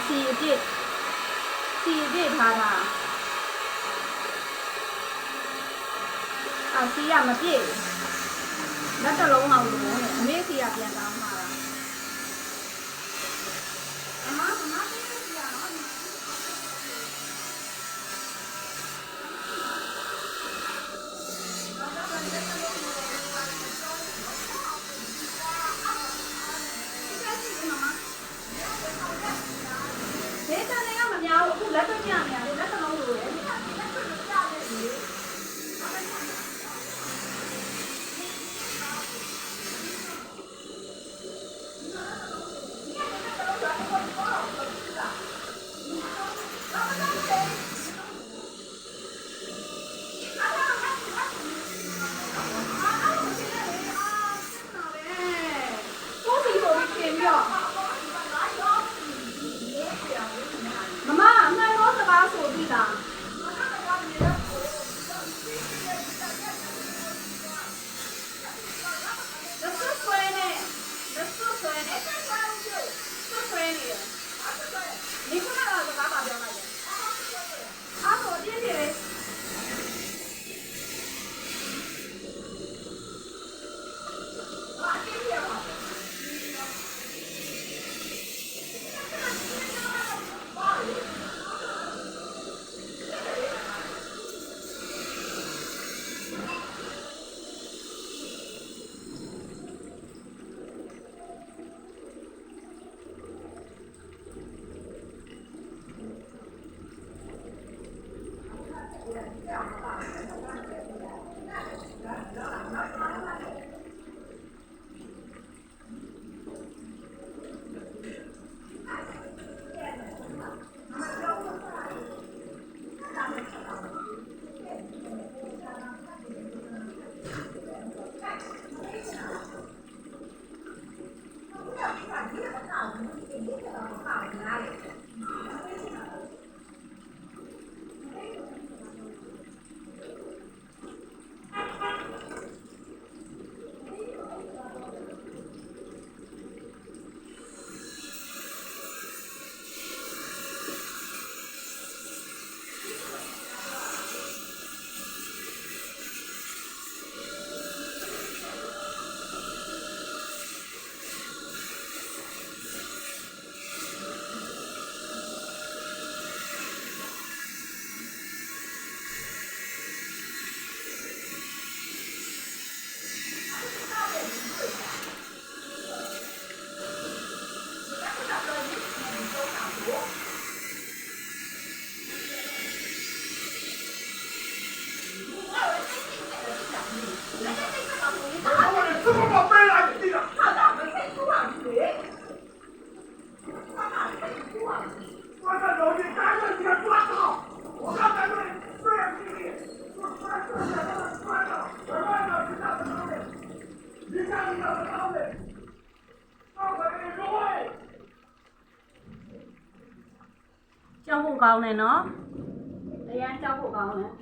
စီအပြည့်ထားတာစီရမပြည့်လက်တစ်လုံးအောင်လို့နဲ့အမေစီရပြန်တောင်းမှာလားအမပြေးစီရနော်ဒေတာနေကမများဘူးအခုလက်တွေ့ပြနေရတယ်လက်တစ်လုံးလိုတယ်ကြောက်ဖို့ကောင်းတယ်နော်အရန်ကြောက်ဖို့ကောင်းတယ်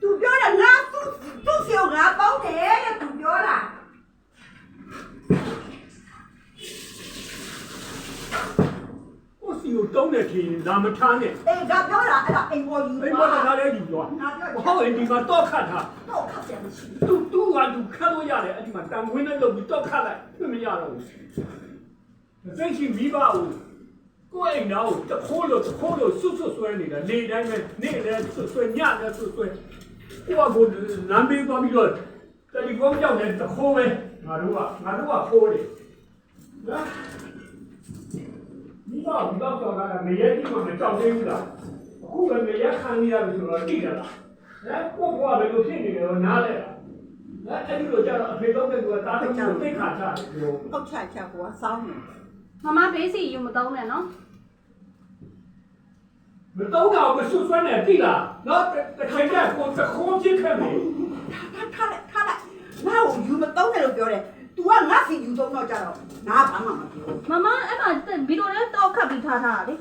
သူပြောတာငါသူ့စီကိုငါပေါင်းတယ်တဲ့ တုံးတဲ့ထင်းလာမထားနဲ့ အေးဒါပြောတာအဲ့ဒါအိမ်ပေါ်ယူ အိမ်ပေါ်ထားလဲယူသွားဟောဒီမှာတော့ခတ်ထား တော့ခက်တယ်မရှိ သူကသူခတ်လို့ရတယ်အဲ့ဒီမှာတန်ခွင်းနဲ့လုပ်ပြီးတော့ခတ်လိုက်ပြမရတော့ဘူးစိတ်ရှိမိဘကိုကိုယ်အိမ်သားကိုတခိုးလို့ဆွဆွဲနေတာနေတိုင်းပဲနေလဲဆွညလဲဆွကိုကလမ်းပေးသွားပြီးတော့တယ်လီဖုန်းကြောက်တယ်တခိုးပဲငါတို့ကခိုးတယ်နော်မိဘကတော့မရဲတိမှမကြောက်သေးဘူးလားအခုပဲမရဲခံရပြီဆိုတော့တိရလားကိုကဘယ်လိုဖြစ်နေလဲတော့နားလဲလားအဲ့ဒီလိုကြတော့အဖေတော့တဲ့ကတားတဲ့ကိုသိခါချတယ်ပြော အောက်ချကိုကစောင်းနေ မမဘေးစီယူမသုံးနဲ့နော် မတော့တော့မဆွဆွဲနဲ့တိလားနော်တခိုင်ကကိုတခိုးချင်းခဲ့မယ် ထားလိုက်ငါ့ကိုယူမသုံးတယ်လို့ပြောတယ် तू ကငါစီယူသုံးတော့ကြတော့ငါဘာမှမပြော မမအဲ့မှာဗီဒီယိုလေးတောက်ခတ်ပြီးထားတာလေ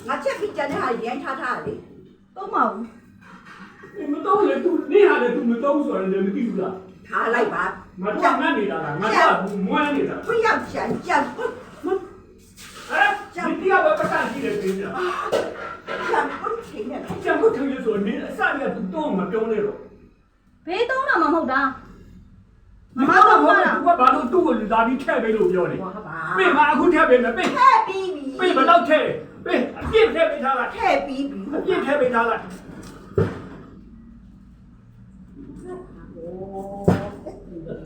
ငါချက်ပြီးကြတဲ့ဟာရိုင်းထားတာလေ သုံးမဘူး မတော့လေသူနေဟာလေသူမတော့ဆိုရင်လည်းမသိဘူးလား ထားလိုက်ပါ ငါတော့ငတ်နေတာလားငါတော့မွမ်းနေတာ 不要讲讲不ဟမ်ဒီတရားပဲပတ်စံကြည့်တယ်ပြင်ကြ 讲不停的， ကျန်ဖို့ထင်ရဆိုနေအစရသူတော့မပြောနဲ့တော့ ဘေးသုံးတာမှမဟုတ်တာ မမတော့ဘာလို့သူ့ကိုလာပြီးထည့်ပေးလို့ပြောတယ် 我好吧？ ပြင်မှာအခုထည့်ပေးမယ်ပြင် 太逼逼， ပြင်မတော့ထည့်ပြင်အပြည့်ထည့်ပေးထားလိုက် 太逼逼， အပြည့်ထည့်ပေးထားလိုက်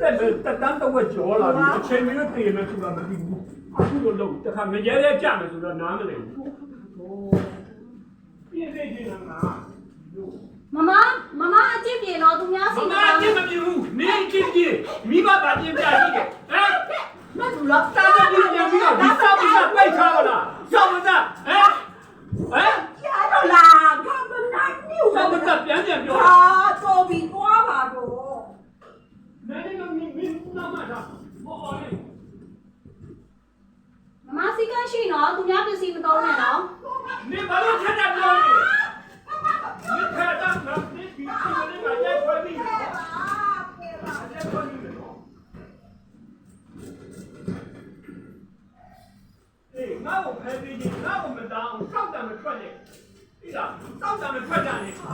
တက်တန်းတော့ကြောလာပြီအချိန်မျိုးတည်မယ်ဆိုတာမသိဘူးအခုတော့လို့တခါငရဲရဲကြမယ်ဆိုတော့နားမလည်ဘူးပြည့်နေတယ်လား မမအကျင့်ပြေတော့သူများစီ မမအကျင့်မပြေဘူးနေအကျင့်ပြေမိဘပါကျင့်ပြရှိတယ်ဟမ် 那主了， တာတပြင်းပြန်ပြီးတော့ဒီစောက်ပြီးတော့ပိတ်ထားလားစောက်မသားဟမ်加了啦，他们哪有 စောက်မသားပြန်ပြန်ပြော 他做比瓜吧都， နားနေမင်းနာမတာဟောလေ မမစီကန်းရှိနော်သူများပစ္စည်းမသုံးနဲ့နော် နေဘာလို့ထက်တာပြောနေနေထက်တာငါဒီဒီကနေငါရိုက်ခွဲပြီးရိုက်ခွဲပြီးတော့အေးငါ့ကိုဖယ်ပြီးငါ့ကိုမတောင်းစောက်တယ်မထွက်နဲ့ဒီလားစောက်တယ်မထွက်ကြနဲ့ ခံ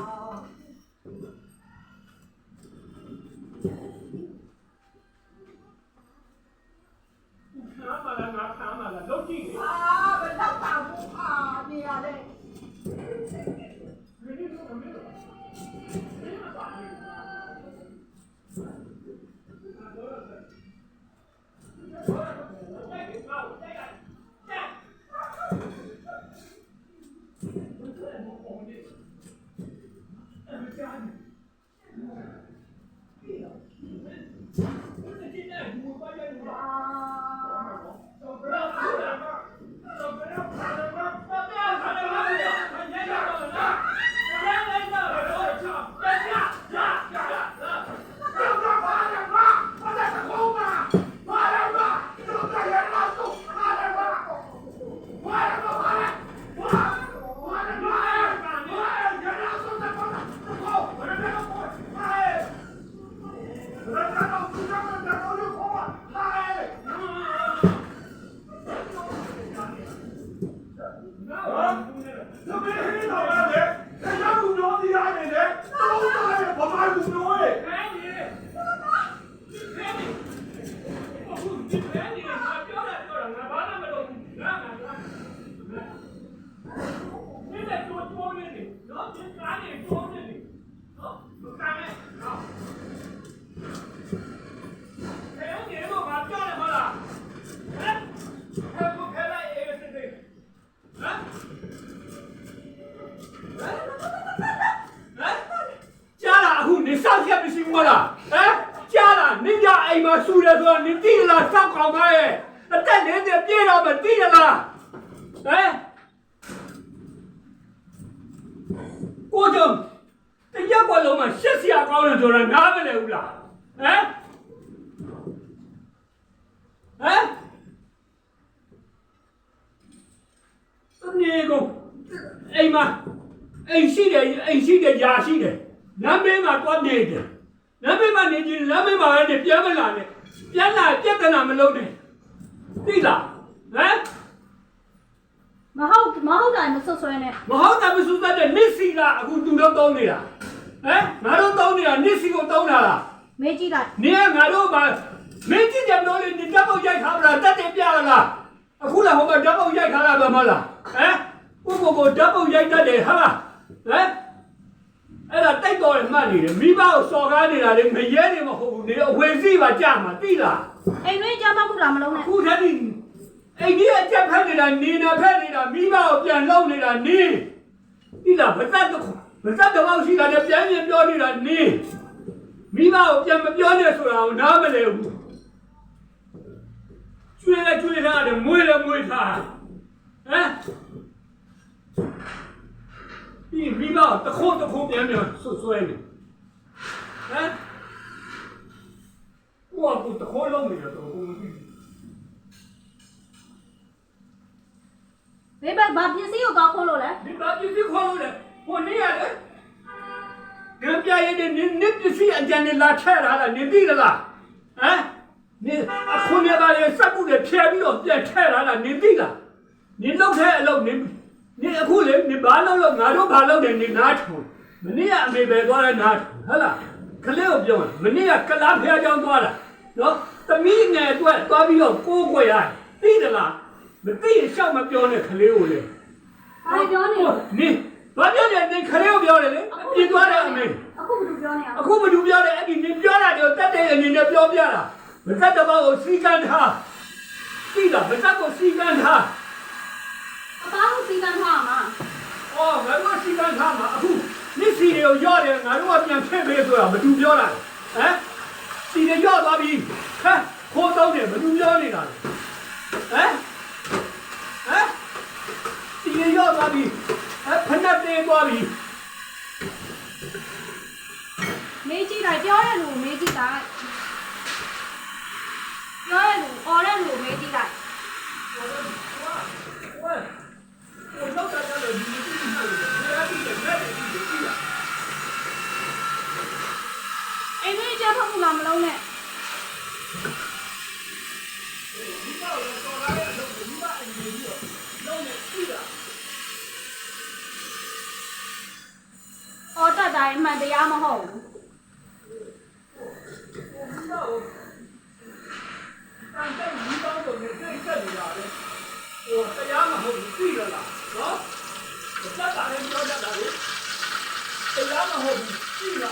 ပါလားငါခံပါလားလုပ်ကြည့်လေ 啊，不要打不怕你呀嘞， မင်းတို့ကမင်းတို့မင်းမပါဘူးကြားလားနင်ကြအိမ်မှာဆူတယ်ဆိုတော့နင်သိလားစောက်ကောင်မရဲ့အသက်40ပြည့်တော့မသိလားကိုကြောင့်တရက်ကွက်လုံးမှာရှက်စရာကောင်းတယ်ဆိုတာနားမလည်ဘူးလားနေကုန်အိမ်မှာအိမ်ရှိတယ်ယာရှိတယ်လမ်းဘေးမှာတွားနေတယ်လမ်းဘေးမှာနေကြည့်လမ်းဘေးမှာလည်းပြန်မလာနဲ့ပြန်လာပြဿနာမလုပ်နဲ့သိလား မဟုတ်တာမဆွဆွဲနဲ့ မဟုတ်တာမစူးစမ်းတဲ့နစ်စီကအခုသူတို့တောင်းနေတာဟမ်ငါတို့တောင်းနေတာနစ်စီကိုတောင်းတာလား မေးကြည့်လိုက် နင်ကငါတို့မှာမင်းကြည့်ကြမလို့လေဒီဓာတ်ပုံရိုက်ထားမလားတက်တယ်ပြလားအခုလည်းဟိုကဓာတ်ပုံရိုက်ထားတာပဲမဟုတ်လားဟမ်ကိုဓာတ်ပုံရိုက်တတ်တယ်ဟာလားဟမ်အဲ့ဒါတိုက်တော်ရမှတ်နေတယ်မိဘကိုစော်ကားနေတာလေမရဲနေမဟုတ်ဘူးနေအဝယ်စီပါကြမှာသိလား အိမ်တွင်းကြမ်းမှတ်မှုတာမလုံးနဲ့ အခုတည်းကအိမ်ကြီးအချက်ဖက်နေတာနေနာဖက်နေတာမိဘကိုပြန်လောက်နေတာနေသိလားဗဇတ်တော့ရှိတာလည်းပြန်ပြောနေတာနေမိဘကိုပြန်မပြောနဲ့ဆိုတာကိုနားမလည်ဘူးကျွေးထားတယ်မွေးထားဟမ်ဒီမိဘတခုံးပြန်ဆွဲနေဟမ်我不得好弄的都。 ဘေးဘက်ဘာပစ္စည်းကိုကောက်ခိုးလို့လဲ 你把你看了，我你呀嘞，人家也得你必须人家你拉车来了，你对了啦，你后面把那啥不的偏比了，变车来了，你对了，你弄车弄你后来你把弄了，俺都把弄的你拿出，你呀没白多来拿出，好了，可了不用，你呀可拉偏讲多了，喏，这米呢多比了高过呀，对的啦。 မသိရင်ရှောက်မပြောနဲ့ခလေးကိုလေ ဘာပြောနေလဲ နင်ဘာပြောလဲနင်ခလေးကိုပြောတယ်လေပြင်သွားတယ်အမေ အခုဘယ်လိုပြောနေရလဲ အခုမတူပြောတယ်အဲ့ဒီနင်ပြောတာတွေကိုတတ်တဲ့အနေနဲ့ပြောပြတာမတတ်တဲ့ဘောကိုစီကန်းထားသိလားမတတ်ကိုစီကန်းထား အသားကိုစီကံထားမှာ အော်ငါတို့စီကန်းထားမှာအခုနစ်စီတွေကိုရော့တယ်ငါတို့ကပြန်ဖက်ပေးဆိုတာမတူပြောတာဟမ်စီတွေရော့သွားပြီဟမ်ခိုးတော့တယ်မတူပြောနေတာဟမ်ဒီရောက်သွားပြီဖနက်သေးသွားပြီ မေးကြည့်လိုက်ပြောရလို့မေးကြည့်လိုက်ပြောရလို့အော်ရလို့မေးကြည့်လိုက် 我老早就你自己看的，我还比人家的你对呀。 အိမ်တွင်းကြမ်းမှတ်မှုတာမလုံးနဲ့ 你到了到哪里都是你把人家的，老的对呀。 အော်တက်တိုင်းအမှန်တရားမဟုတ်ဘူး 但在你当中的这里呀的，我这样嘛好对了啦，喏，我这打人标在哪里？这样嘛好对了。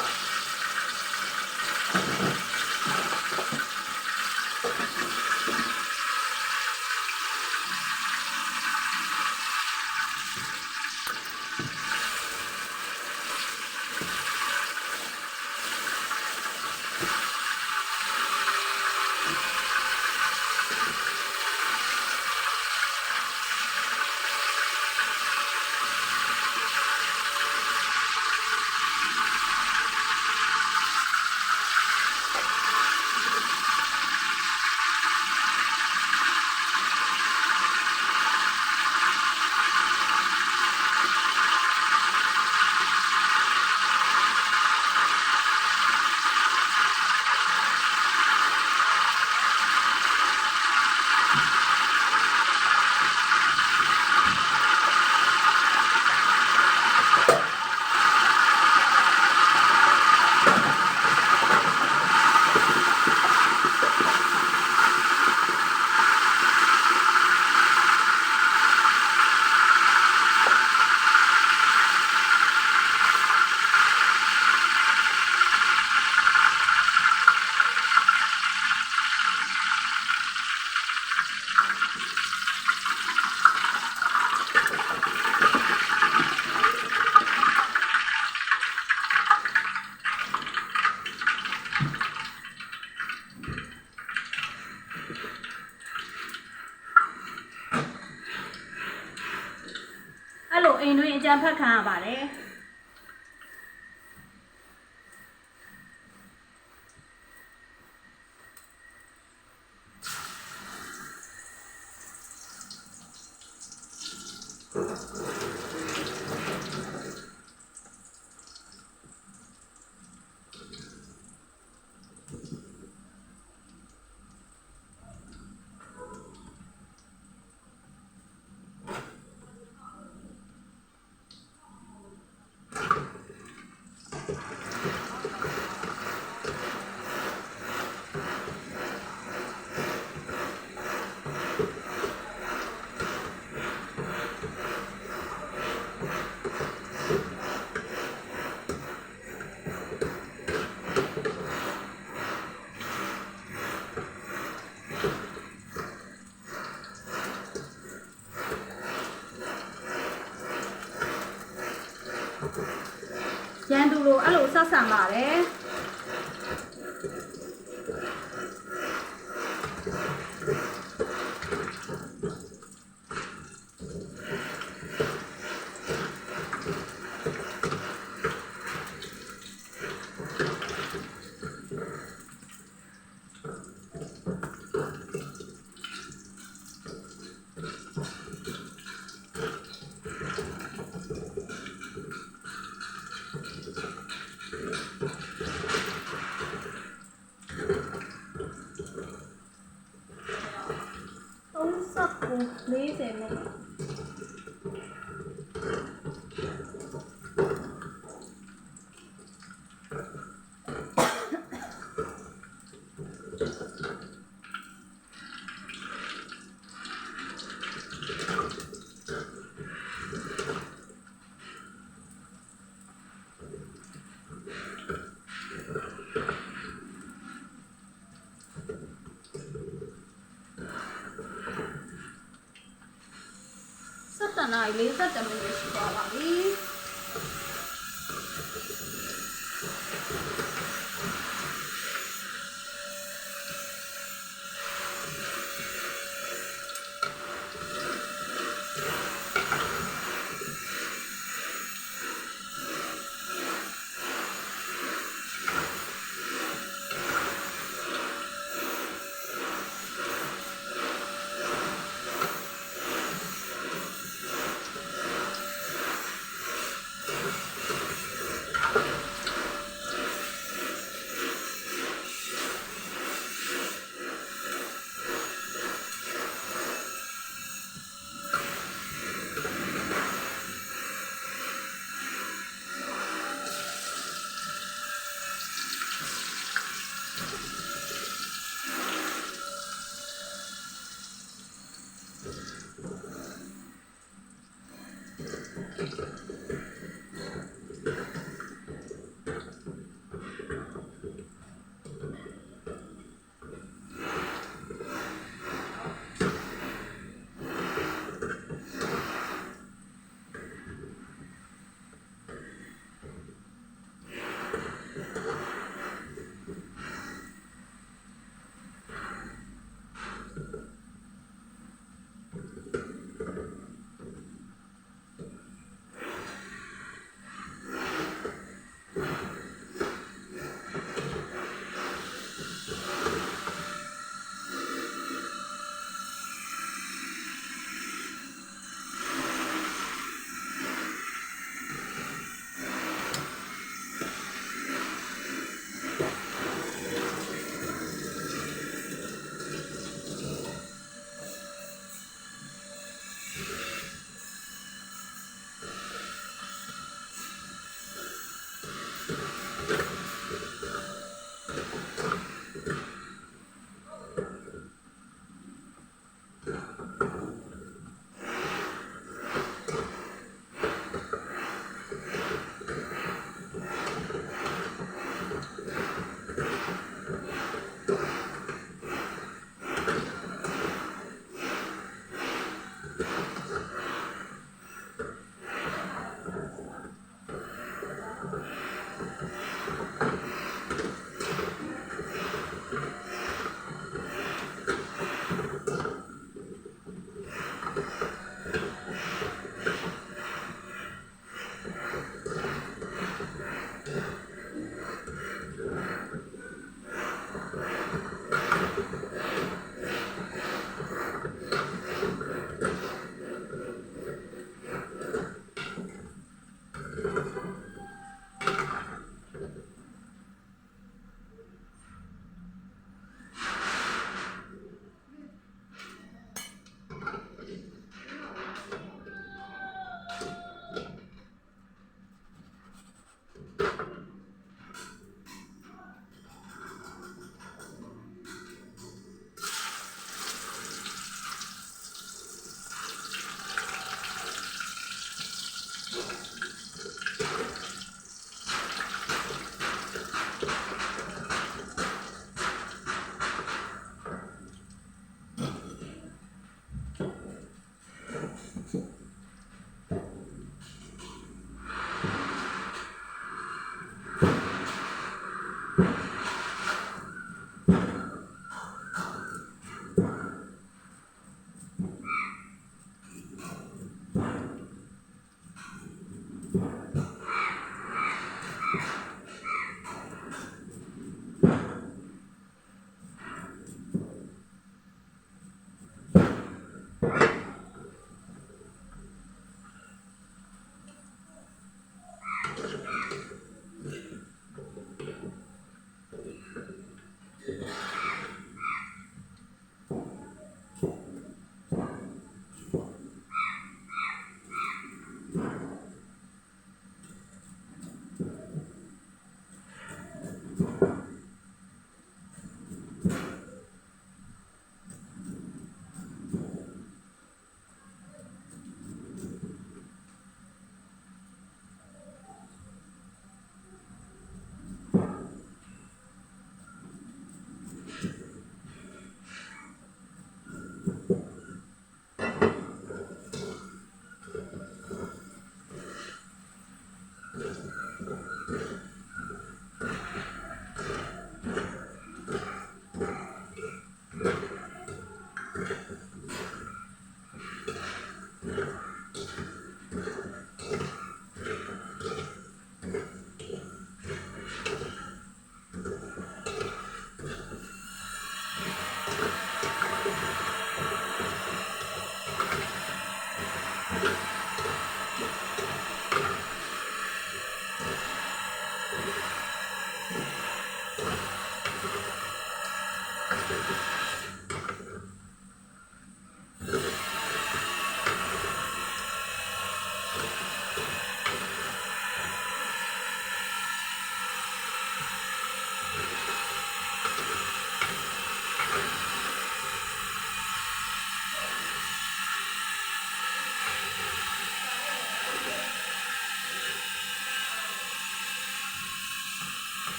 အဲ့လိုအိမ်တွင်းအကြမ်းဖက်ခံရပါတယ် ဆက်ဆံပါတယ်39 40မိနစ်7 နာရီ 40 မိနစ်ရှိသွားပါပြီ